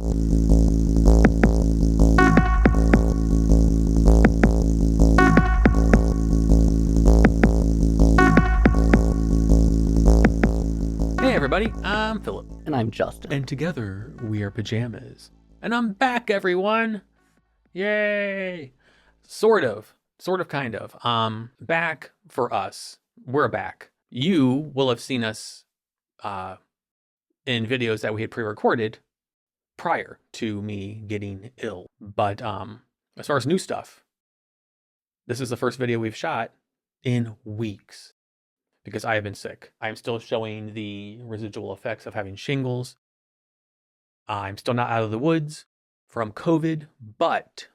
Hey everybody, I'm Philip. And I'm Justin. And together we are Pajamas. And I'm back, everyone! Yay! Sort of, kind of. Back for us. We're back. You will have seen us in videos that we had pre-recorded prior to me getting ill. But as far as new stuff, this is the first video we've shot in weeks. Because I have been sick. I'm still showing the residual effects of having shingles. I'm still not out of the woods from COVID, but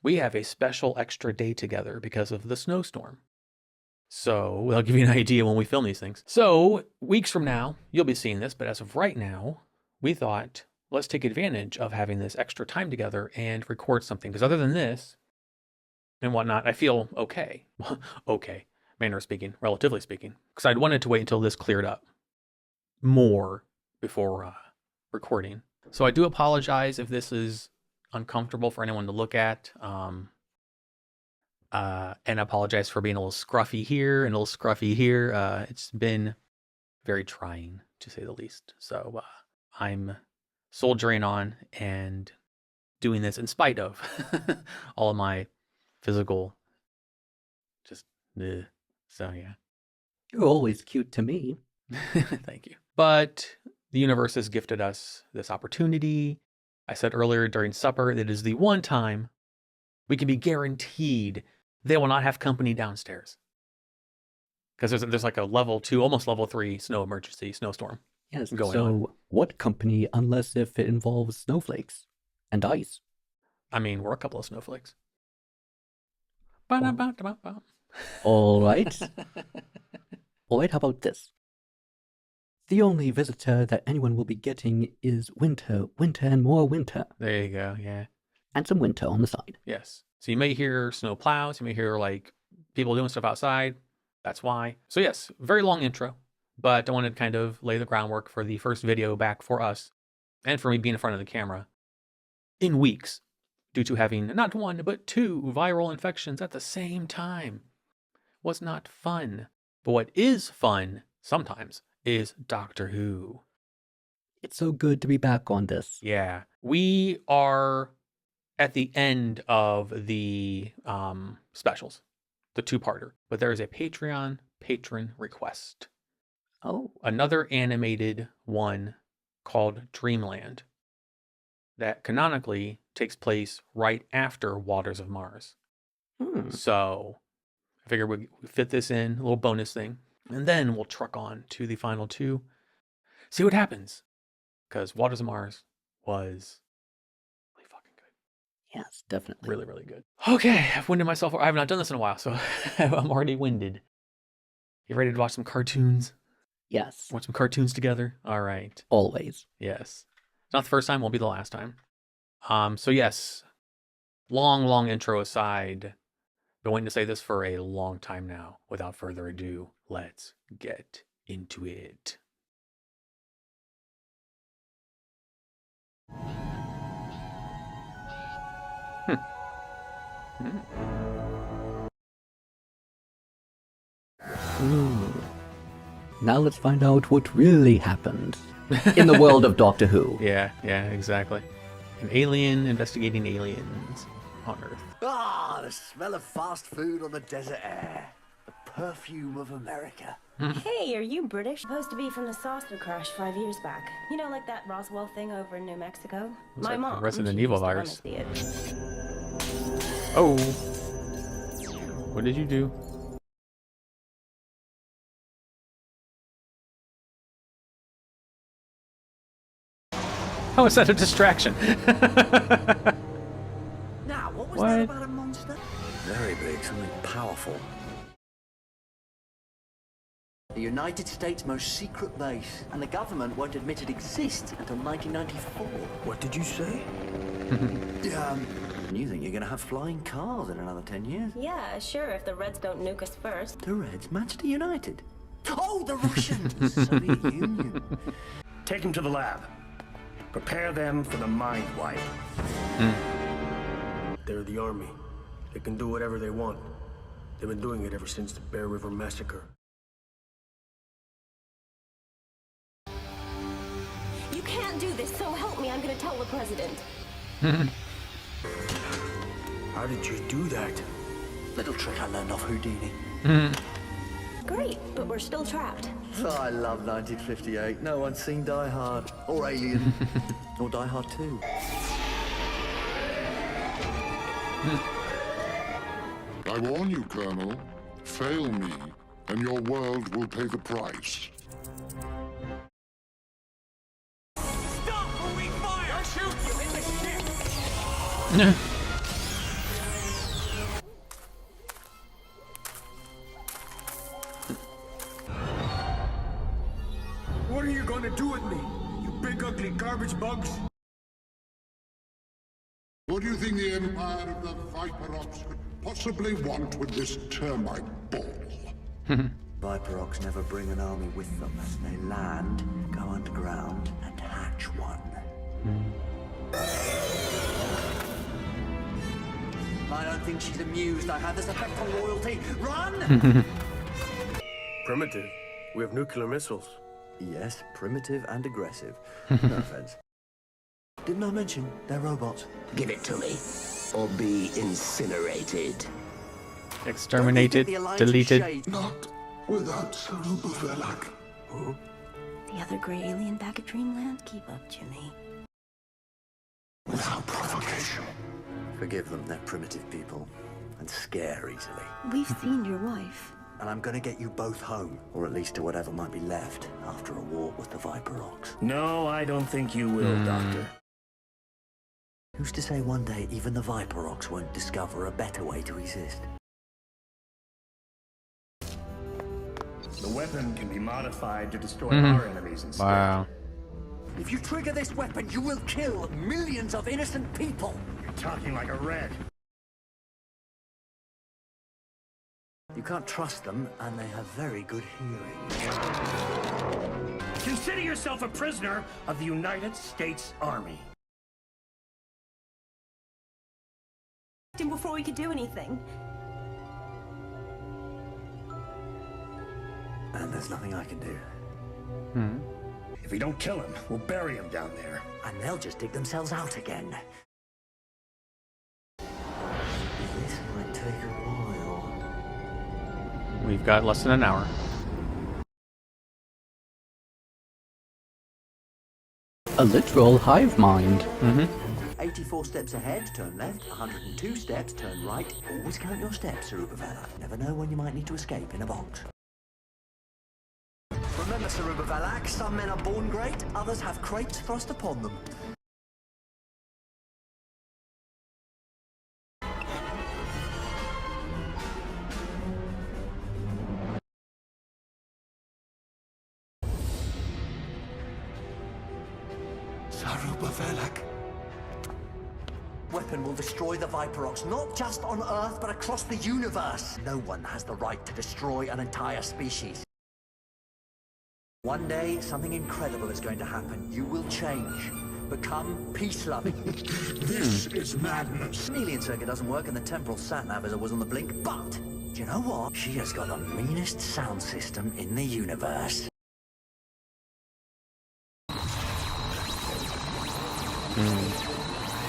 we have a special extra day together because of the snowstorm. So I'll give you an idea when we film these things. So weeks from now, you'll be seeing this, but as of right now, we thought, let's take advantage of having this extra time together and record something. Because other than this and whatnot, I feel okay. Okay. Manner of speaking, relatively speaking, because I'd wanted to wait until this cleared up more before recording. So I do apologize if this is uncomfortable for anyone to look at. And I apologize for being a little scruffy here and a little scruffy here. It's been very trying, to say the least. So I'm soldiering on and doing this in spite of all of my physical just... So yeah. You're always cute to me. Thank you. But the universe has gifted us this opportunity. I said earlier during supper that it is the one time we can be guaranteed they will not have company downstairs. Because there's like a level 2, almost level 3 snow emergency, snowstorm. Yes, going so on. What company unless if it involves snowflakes and ice? I mean, we're a couple of snowflakes. All right. All right, how about this? The only visitor that anyone will be getting is winter, and more winter. There you go, yeah. And some winter on the side. Yes. So you may hear snow plows, you may hear like people doing stuff outside. That's why. So yes, very long intro, but I wanted to kind of lay the groundwork for the first video back for us and for me being in front of the camera in weeks due to having not 1, but 2 viral infections at the same time. Was not fun. But what is fun sometimes is Doctor Who. It's so good to be back on this. Yeah. We are at the end of the specials, the 2-parter. But there is a Patreon patron request. Oh. Another animated one called Dreamland that canonically takes place right after Waters of Mars. So I figured we'd fit this in, a little bonus thing. And then we'll truck on to the final 2. See what happens. Because Waters of Mars was really fucking good. Yes, definitely. Really, really good. Okay, I've winded myself. I have not done this in a while, so I'm already winded. You ready to watch some cartoons? Yes. Watch some cartoons together? All right. Always. Yes. It's not the first time, won't be the last time. So yes, long intro aside. Been waiting to say this for a long time now. Without further ado, let's get into it. Now let's find out what really happened in the world of Doctor Who. Yeah, exactly. An alien investigating aliens on Earth. Ah, the smell of fast food on the desert air. The perfume of America. Hey, are you British? Supposed to be from the saucer crash 5 years back. You know, like that Roswell thing over in New Mexico? Looks My like mom. Resident she Evil used to virus. run a theater. Oh. What did you do? How is that a distraction? Now, what was What? that about a monster? Very big, something powerful. The United States' most secret base, and the government won't admit it exists until 1994. What did you say? You think you're gonna have flying cars in another 10 years? Yeah, sure, if the Reds don't nuke us first. The Reds, Manchester United. Oh, the Russians! Soviet Union. Take him to the lab. Prepare them for the mind wipe. They're the army. They can do whatever they want. They've been doing it ever since the Bear River Massacre. You can't do this, so help me. I'm gonna tell the president. How did you do that? Little trick I learned off Houdini. Great, but we're still trapped. Oh, I love 1958. No one's seen Die Hard. Or Alien. Or Die Hard 2. I warn you, Colonel. Fail me, and your world will pay the price. Stop or we fire! I'll shoot you in the ship! What are you gonna do with me? You big ugly garbage bugs? What do you think the Empire of the Viperops could possibly want with this termite ball? Viperox never bring an army with them. They land, go underground, and hatch one. I don't think she's amused I had this effect on royalty. Run! Primitive. We have nuclear missiles. Yes, primitive and aggressive. No offense. Didn't I mention they're robots? Give it to me, or be incinerated. Exterminated, Don't you think the Alliance deleted. shade- Not without Sarubavelak. Who? The other gray alien back at Dreamland? Keep up, Jimmy. Without provocation. Forgive them, they're primitive people. And scare easily. We've seen your wife. And I'm gonna get you both home. Or at least to whatever might be left after a walk with the Viperox. No, I don't think you will, Doctor. Who's to say one day even the Viperox won't discover a better way to exist? The weapon can be modified to destroy our enemies instead. Wow. If you trigger this weapon, you will kill millions of innocent people. You're talking like a red. You can't trust them, and they have very good hearing. Consider yourself a prisoner of the United States Army. Him before we could do anything. And there's nothing I can do. If we don't kill him, we'll bury him down there. And they'll just dig themselves out again. This might take a while. We've got less than an hour. A literal hive mind. 84 steps ahead, turn left. 102 steps, turn right. Always count your steps, Sarubavelak. Never know when you might need to escape in a box. Remember, Sarubavelak, some men are born great, others have crates thrust upon them. Sarubavelak. Weapon will destroy the Viperox, not just on Earth, but across the universe. No one has the right to destroy an entire species. One day, something incredible is going to happen. You will change. Become peace-loving. This is madness. The alien circuit doesn't work and the temporal sat-nav was on the blink, but do you know what? She has got the meanest sound system in the universe.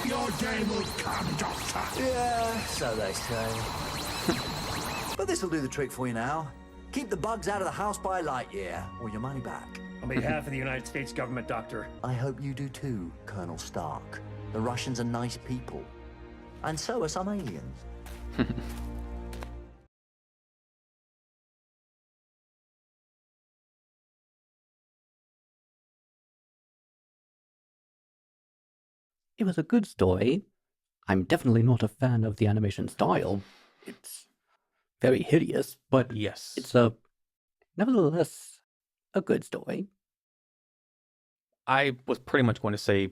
Your day will come, Doctor. Yeah, so they say. But this'll do the trick for you now. Keep the bugs out of the house by a light year, or your money back. On behalf of the United States government, Doctor, I hope you do too, Colonel Stark. The Russians are nice people. And so are some aliens. It was a good story. I'm definitely not a fan of the animation style. It's very hideous, but Yes. it's nevertheless a good story. I was pretty much going to say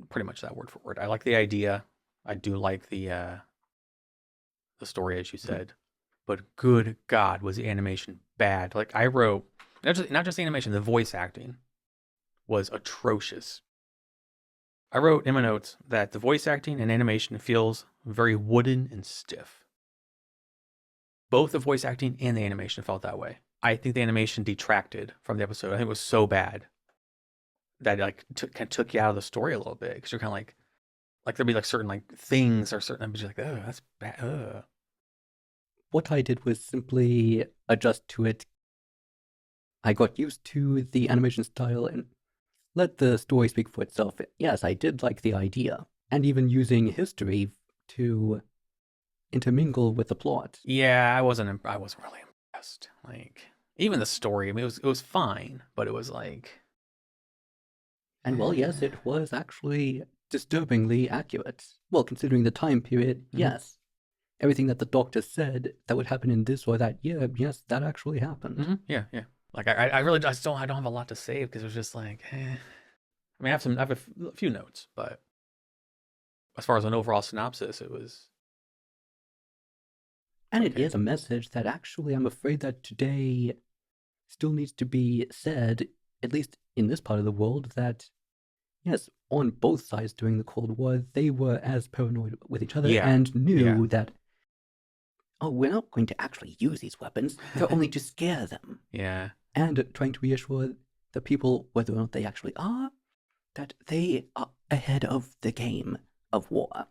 pretty much that word for word. I like the idea. I do like the story, as you said. But good God, was the animation bad. Like I wrote, not just the animation, the voice acting was atrocious. I wrote in my notes that the voice acting and animation feels very wooden and stiff. Both the voice acting and the animation felt that way. I think the animation detracted from the episode. I think it was so bad that it like kind of took you out of the story a little bit, because you're kind of like there'd be like certain like things or certain, but you're like, oh, that's bad. Ugh. What I did was simply adjust to it. I got used to the animation style and let the story speak for itself. Yes, I did like the idea, and even using history to intermingle with the plot. Yeah, I wasn't really impressed. Like even the story, I mean, it was fine, but it was like, And well, yes, it was actually disturbingly accurate. Well, considering the time period, yes. Everything that the doctor said that would happen in this or that year, yes, that actually happened. yeah. Like I really just don't have a lot to say, because it was just like, I mean, I have a few notes, but as far as an overall synopsis, it was. And it is a message that actually I'm afraid that today still needs to be said, at least in this part of the world, that yes, on both sides during the Cold War, they were as paranoid with each other and knew that, oh, we're not going to actually use these weapons. They're only to scare them. Yeah. And trying to reassure the people, whether or not they actually are, that they are ahead of the game of war.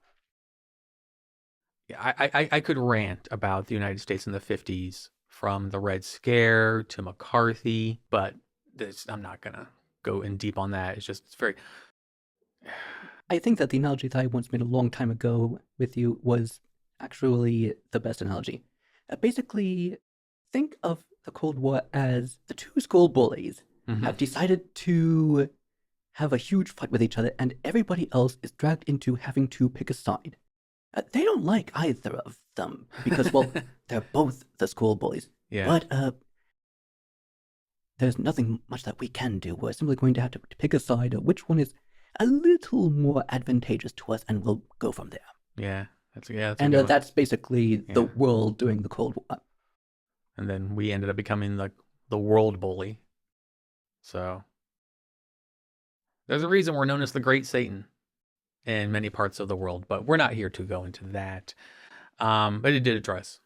Yeah, I could rant about the United States in the 50s, from the Red Scare to McCarthy, but I'm not going to go in deep on that. It's very... I think that the analogy that I once made a long time ago with you was actually the best analogy. Basically, think of the Cold War as the two school bullies have decided to have a huge fight with each other, and everybody else is dragged into having to pick a side. They don't like either of them because, well, they're both the school bullies. Yeah. But there's nothing much that we can do. We're simply going to have to pick a side of which one is a little more advantageous to us, and we'll go from there. Yeah. That's basically the world during the Cold War. And then we ended up becoming the world bully. So there's a reason we're known as the Great Satan in many parts of the world, but we're not here to go into that. But it did address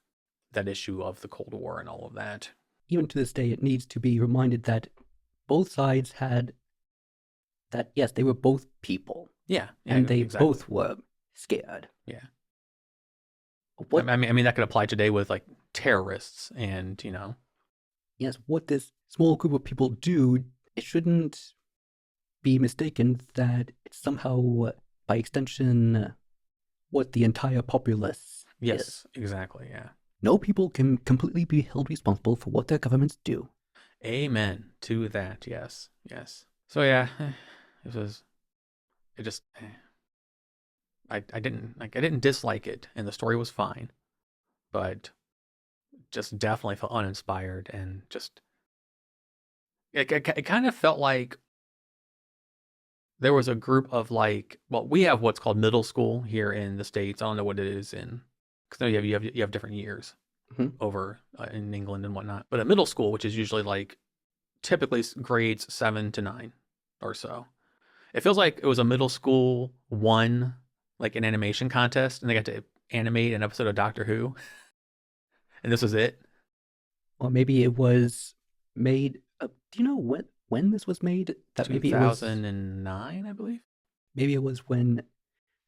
that issue of the Cold War and all of that. Even to this day, it needs to be reminded that both sides had that, yes, they were both people. Yeah. And they exactly. both were scared. Yeah. What, I mean, that could apply today with like terrorists and, Yes, what this small group of people do, it shouldn't be mistaken that it's somehow, by extension, what the entire populace is. Exactly, yeah. No people can completely be held responsible for what their governments do. Amen to that, yes. So yeah, I didn't dislike it, and the story was fine, but just definitely felt uninspired, and just it kind of felt like there was a group of we have what's called middle school here in the States. I don't know what it is because you have different years over in England and whatnot. But a middle school, which is usually typically grades 7 to 9 or so, it feels like it was a middle school won an animation contest, and they got to animate an episode of Doctor Who, and this was it. Or maybe it was made. Do you know when this was made? That 2009, I believe. Maybe it was when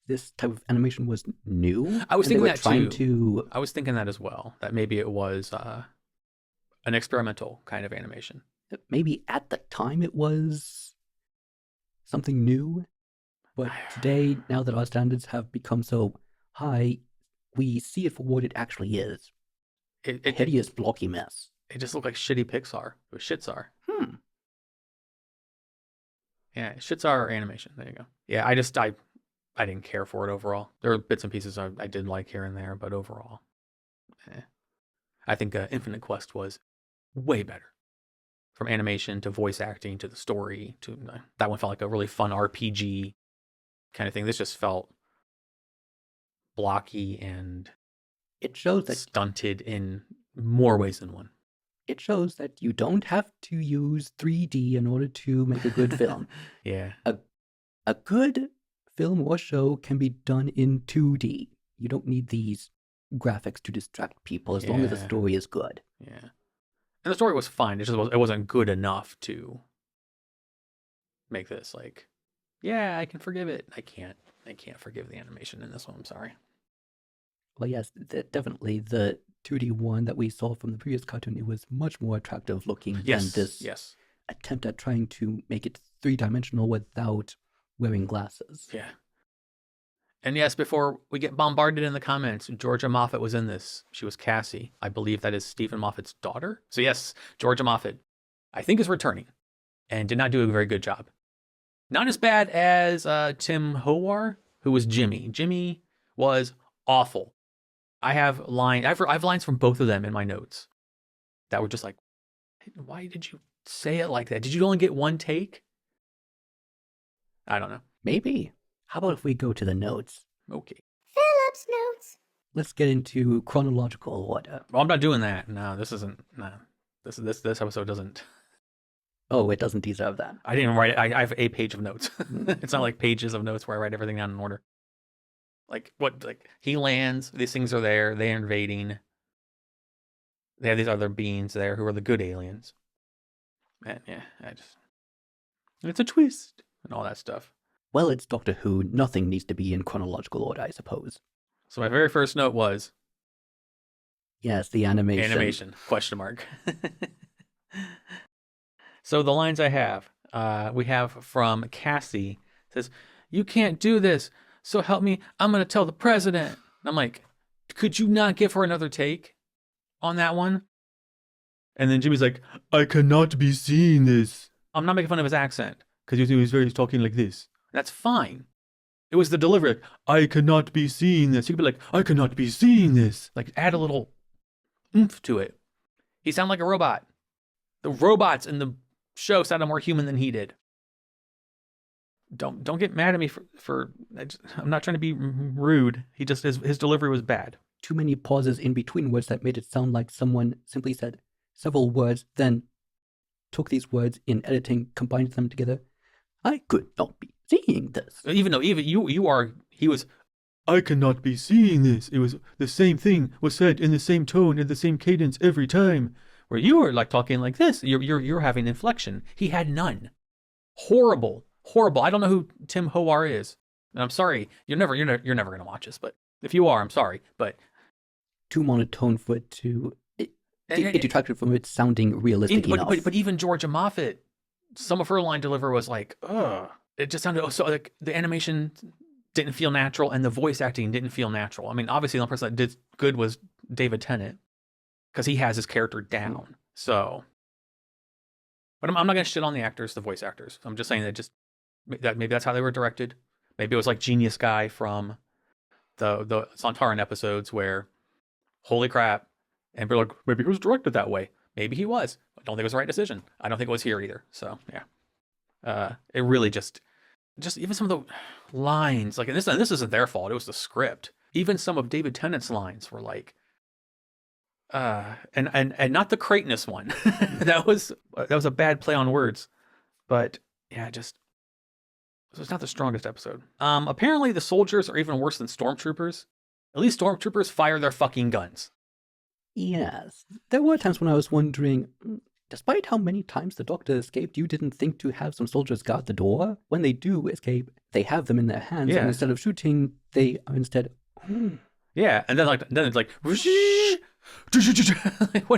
this type of animation was new. I was thinking that too. I was thinking that as well. That maybe it was an experimental kind of animation. Maybe at the time it was something new, but today, now that our standards have become so high, we see it for what it actually is. A hideous, blocky mess. It just looked like shitty Pixar. It was Shitsar. Yeah, Shitsar animation. There you go. Yeah, I didn't care for it overall. There were bits and pieces I did like here and there, but overall, I think Infinite Quest was way better. From animation to voice acting to the story to that one felt like a really fun RPG kind of thing. This just felt blocky and it shows that stunted in more ways than one. It shows that you don't have to use 3D in order to make a good film. Yeah. A good film or show can be done in 2D. You don't need these graphics to distract people as long as the Yeah. story is good. Yeah. And the story was fine. It wasn't good enough to make this like, yeah, I can forgive it. I can't forgive the animation in this one. I'm sorry. Well, yes, definitely the 2D one that we saw from the previous cartoon, it was much more attractive looking Yes. than this Yes. attempt at trying to make it three-dimensional without wearing glasses. Yeah. And yes, before we get bombarded in the comments, Georgia Moffat was in this. She was Cassie. I believe that is Stephen Moffat's daughter. So yes, Georgia Moffat, I think, is returning and did not do a very good job. Not as bad as Tim Howar, who was Jimmy. Jimmy was awful. I have lines from both of them in my notes that were just like, why did you say it like that? Did you only get one take? I don't know. Maybe. How about if we go to the notes? Okay. Philip's notes. Let's get into chronological order. Well, I'm not doing that. No, this isn't. No, this episode doesn't. Oh, it doesn't deserve that. I didn't write it. I have a page of notes. It's not like pages of notes where I write everything down in order. Like what? Like he lands. These things are there. They're invading. They have these other beings there who are the good aliens. And yeah, it's a twist and all that stuff. Well, it's Doctor Who. Nothing needs to be in chronological order, I suppose. So my very first note was Yes, the animation. animation, question mark. So the lines I have, we have from Cassie, says, "You can't do this, so help me, I'm going to tell the president." And I'm like, could you not give her another take on that one? And then Jimmy's like, "I cannot be seeing this." I'm not making fun of his accent, because he was talking like this. That's fine. It was the delivery, like, "I cannot be seeing this." You could be like, "I cannot be seeing this." Like, add a little oomph to it. He sounded like a robot. The robots in the show sounded more human than he did. Don't get mad at me for I'm not trying to be rude. He just his delivery was bad. Too many pauses in between words that made it sound like someone simply said several words, then took these words in editing, combined them together. I could not be seeing this. Even he was, "I cannot be seeing this." It was the same thing was said in the same tone and the same cadence every time. Where you were like talking like this, you're having inflection. He had none. Horrible. I don't know who Tim Howar is, and I'm sorry. You're never gonna watch this, but if you are, I'm sorry. But Too monotone for it to. It detracted from it sounding realistic enough. But even Georgia Moffat, some of her line delivery was like, ugh. It just sounded so like the animation didn't feel natural, and the voice acting didn't feel natural. I mean, obviously the only person that did good was David Tennant, because he has his character down. So, but I'm not gonna shit on the actors, the voice actors. I'm just saying that maybe that's how they were directed. Maybe it was like Genius Guy from the Sontaran episodes where, holy crap, and we're like, maybe he was directed that way. Maybe he was. I don't think it was the right decision. I don't think it was here either. So yeah, it really just even some of the lines, like, and this isn't their fault. It was the script. Even some of David Tennant's lines were like, and not the Krateness one. that was a bad play on words, but yeah, so it's not the strongest episode. Apparently the soldiers are even worse than stormtroopers. At least stormtroopers fire their fucking guns. Yes. There were times when I was wondering, despite how many times the Doctor escaped, you didn't think to have some soldiers guard the door? When they do escape, they have them in their hands, Yeah. and instead of shooting, they are instead... Yeah, and then it's like, why do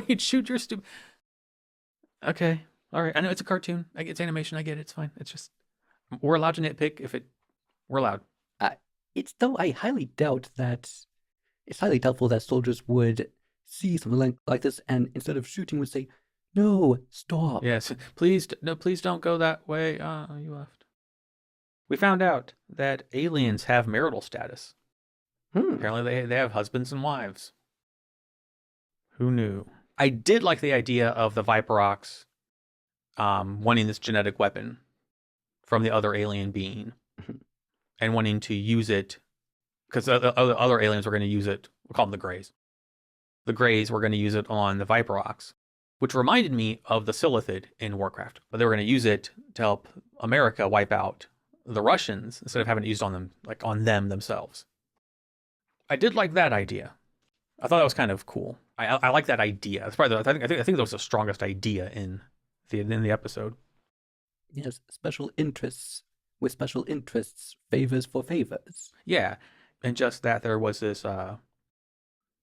you shoot your stupid? Okay, all right. I know it's a cartoon. It's animation. I get it. It's fine. It's just we're allowed to nitpick we're allowed. It's though I highly doubt that... It's highly doubtful that soldiers would see something like this and instead of shooting would say, "No, stop." Yes, please don't go that way. You left. We found out that aliens have marital status. Apparently they have husbands and wives. Who knew? I did like the idea of the Viperox wanting this genetic weapon from the other alien being and wanting to use it because the other aliens were going to use it. We'll call them the Greys. The Greys were going to use it on the Viperox, which reminded me of the Silithid in Warcraft. But they were going to use it to help America wipe out the Russians instead of having it used on them, like on them themselves. I did like that idea. I thought that was kind of cool. I like that idea. It's probably I think that was the strongest idea in the episode. Yes, special interests with special interests, favors for favors. Yeah, and just that there was this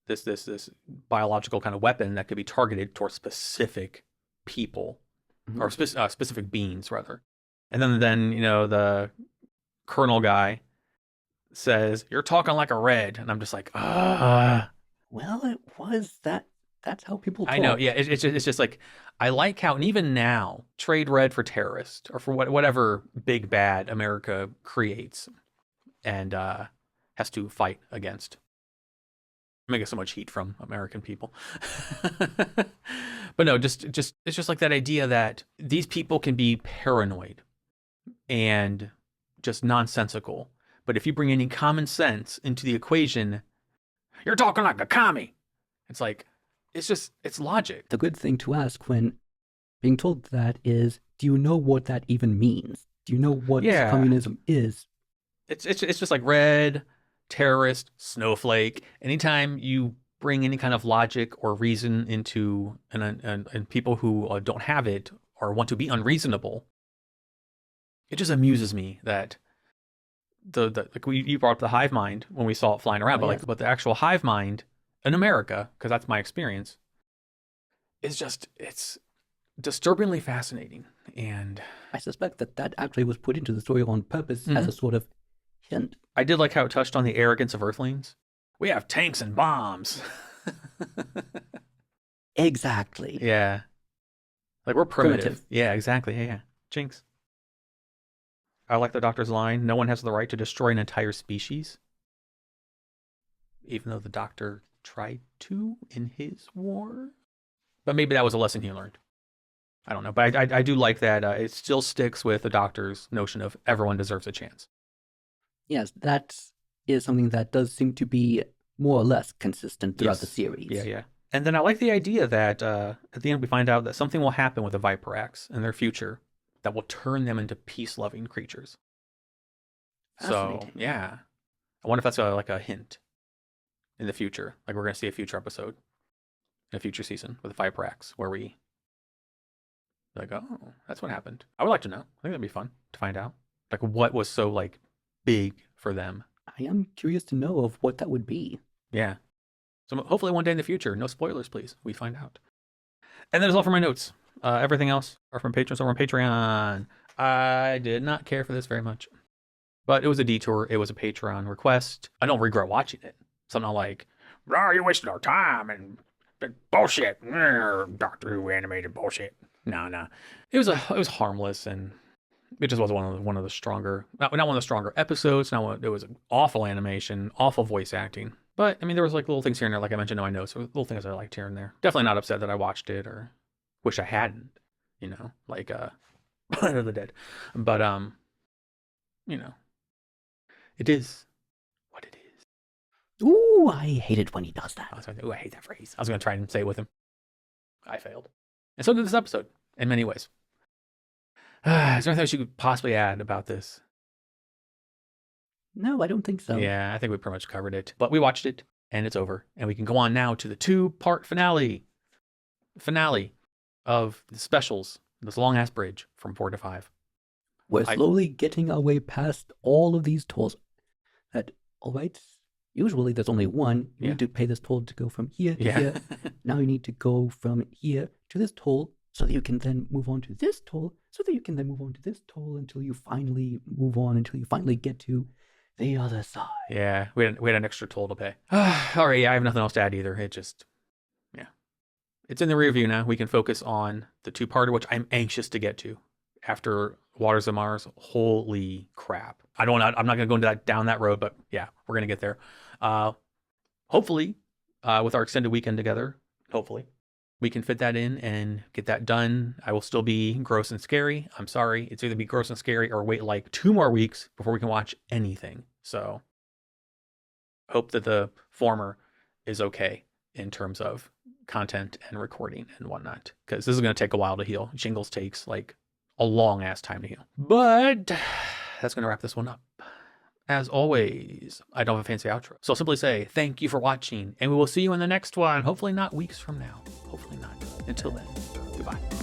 this biological kind of weapon that could be targeted towards specific people or specific beings rather. And then the colonel guy says, "You're talking like a red," and I'm just like, ah. Well, it was that. That's how people talk. I know, yeah. It's just like, I like how, and even now, trade red for terrorist or for whatever big bad America creates and has to fight against. I get so much heat from American people. But no, just it's just like that idea that these people can be paranoid and just nonsensical. But if you bring any common sense into the equation, you're talking like a commie. It's like, it's logic. The good thing to ask when being told that is, do you know what that even means? Do you know what communism is? It's just like red, terrorist, snowflake. Anytime you bring any kind of logic or reason into and people who don't have it or want to be unreasonable, it just amuses me that you brought up the hive mind when we saw it flying around, but the actual hive mind in America, because that's my experience, it's disturbingly fascinating. And I suspect that actually was put into the story on purpose as a sort of hint. I did like how it touched on the arrogance of Earthlings. We have tanks and bombs. Exactly. Yeah. Like, we're primitive. Yeah, exactly. Yeah. Jinx. I like the Doctor's line, no one has the right to destroy an entire species. Even though the Doctor tried to in his war. But maybe that was a lesson he learned. I don't know. But I do like that it still sticks with the Doctor's notion of everyone deserves a chance. Yes, that is something that does seem to be more or less consistent throughout the series. Yeah. And then I like the idea that at the end we find out that something will happen with the Viperax in their future that will turn them into peace-loving creatures. So, yeah. I wonder if that's like a hint in the future. Like, we're going to see a future episode in a future season with the Viperax where we like, oh, that's what happened. I would like to know. I think that'd be fun to find out. Like, what was so, like, big for them. I am curious to know of what that would be. Yeah. So hopefully one day in the future, no spoilers, please, we find out. And that is all for my notes. Everything else are from patrons over on Patreon. I did not care for this very much. But it was a detour. It was a Patreon request. I don't regret watching it. So I'm not like, oh, you wasted our time and bullshit. Doctor Who animated bullshit. No. It was harmless, and it just was one of the stronger, not one of the stronger episodes. It was an awful animation, awful voice acting. But I mean, there was like little things here and there, like I mentioned in my notes, little things I liked here and there. Definitely not upset that I watched it or wish I hadn't, like Planet of the Dead. But it is what it is. Ooh, I hate it when he does that. I hate that phrase. I was going to try and say it with him. I failed. And so did this episode, in many ways. Is there anything else you could possibly add about this? No, I don't think so. Yeah, I think we pretty much covered it. But we watched it, and it's over. And we can go on now to the 2-part finale. Finale of the specials, this long-ass bridge from 4 to 5. We're slowly getting our way past all of these tolls. All right, usually there's only one. You need to pay this toll to go from here to here. Now you need to go from here to this toll so that you can then move on to this toll, so that you can then move on to this toll until you finally move on, until you finally get to the other side. Yeah, we had an extra toll to pay. All right, I have nothing else to add either. It's in the rear view now. We can focus on the 2-parter, which I'm anxious to get to after Waters of Mars. Holy crap. I'm not going to go into down that road, but yeah, we're going to get there. Hopefully, with our extended weekend together, hopefully, we can fit that in and get that done. I will still be gross and scary. I'm sorry. It's either be gross and scary or wait like 2 more weeks before we can watch anything. So hope that the former is okay in terms of content and recording and whatnot, because this is going to take a while to heal. Shingles takes like a long ass time to heal. But that's going to wrap this one up. As always, I don't have a fancy outro. So I'll simply say thank you for watching, and we will see you in the next one. Hopefully not weeks from now. Hopefully not. Until then, goodbye.